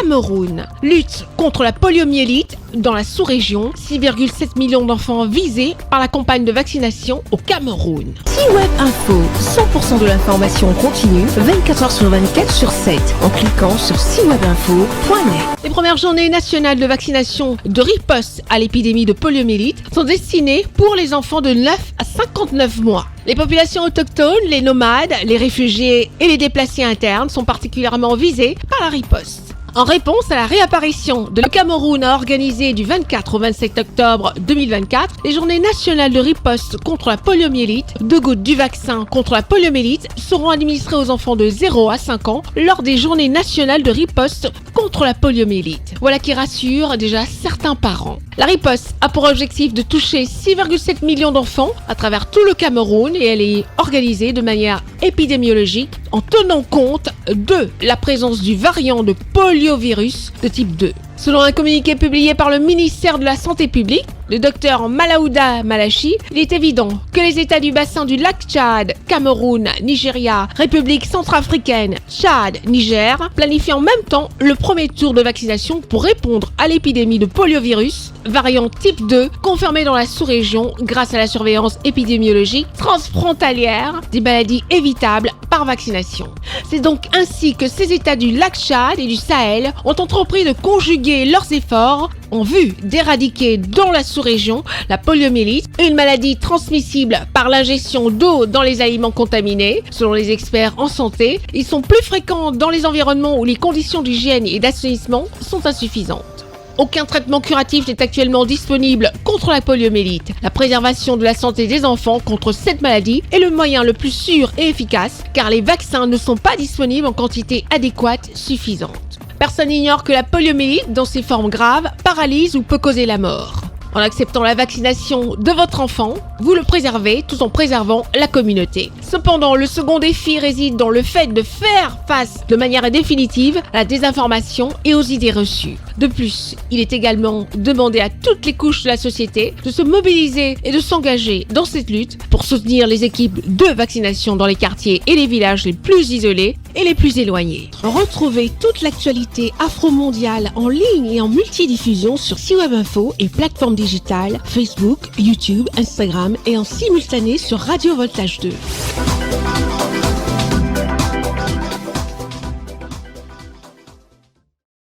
Cameroun. Lutte contre la poliomyélite dans la sous-région. 6,7 millions d'enfants visés par la campagne de vaccination au Cameroun. C-Web Info, 100% de l'information continue, 24h sur 24 sur 7, en cliquant sur cwebinfo.net. Les premières journées nationales de vaccination de riposte à l'épidémie de poliomyélite sont destinées pour les enfants de 9 à 59 mois. Les populations autochtones, les nomades, les réfugiés et les déplacés internes sont particulièrement visés par la riposte. En réponse à la réapparition de le Cameroun a organisé du 24 au 27 octobre 2024 les journées nationales de riposte contre la poliomyélite. 2 gouttes du vaccin contre la poliomyélite seront administrées aux enfants de 0 à 5 ans lors des journées nationales de riposte contre la poliomyélite. Voilà qui rassure déjà certains parents. La riposte a pour objectif de toucher 6,7 millions d'enfants à travers tout le Cameroun et elle est organisée de manière épidémiologique en tenant compte de la présence du variant de poliovirus de type 2. Selon un communiqué publié par le ministère de la Santé publique, le docteur Malaouda Malachi, il est évident que les États du bassin du lac Tchad, Cameroun, Nigeria, République centrafricaine, Tchad, Niger, planifient en même temps le premier tour de vaccination pour répondre à l'épidémie de poliovirus, variant type 2, confirmée dans la sous-région grâce à la surveillance épidémiologique transfrontalière des maladies évitables par vaccination. C'est donc ainsi que ces États du lac Tchad et du Sahel ont entrepris de conjuguer leurs efforts en vue d'éradiquer dans la sous-région la poliomyélite, une maladie transmissible par l'ingestion d'eau dans les aliments contaminés. Selon les experts en santé, ils sont plus fréquents dans les environnements où les conditions d'hygiène et d'assainissement sont insuffisantes. Aucun traitement curatif n'est actuellement disponible contre la poliomyélite. La préservation de la santé des enfants contre cette maladie est le moyen le plus sûr et efficace car les vaccins ne sont pas disponibles en quantité adéquate suffisante. Personne n'ignore que la poliomyélite, dans ses formes graves, paralyse ou peut causer la mort. En acceptant la vaccination de votre enfant, vous le préservez tout en préservant la communauté. Cependant, le second défi réside dans le fait de faire face de manière définitive à la désinformation et aux idées reçues. De plus, il est également demandé à toutes les couches de la société de se mobiliser et de s'engager dans cette lutte pour soutenir les équipes de vaccination dans les quartiers et les villages les plus isolés et les plus éloignés. Retrouvez toute l'actualité afro-mondiale en ligne et en multidiffusion sur C-Web Info et plateformes digitales Facebook, YouTube, Instagram et en simultané sur Radio Voltage 2.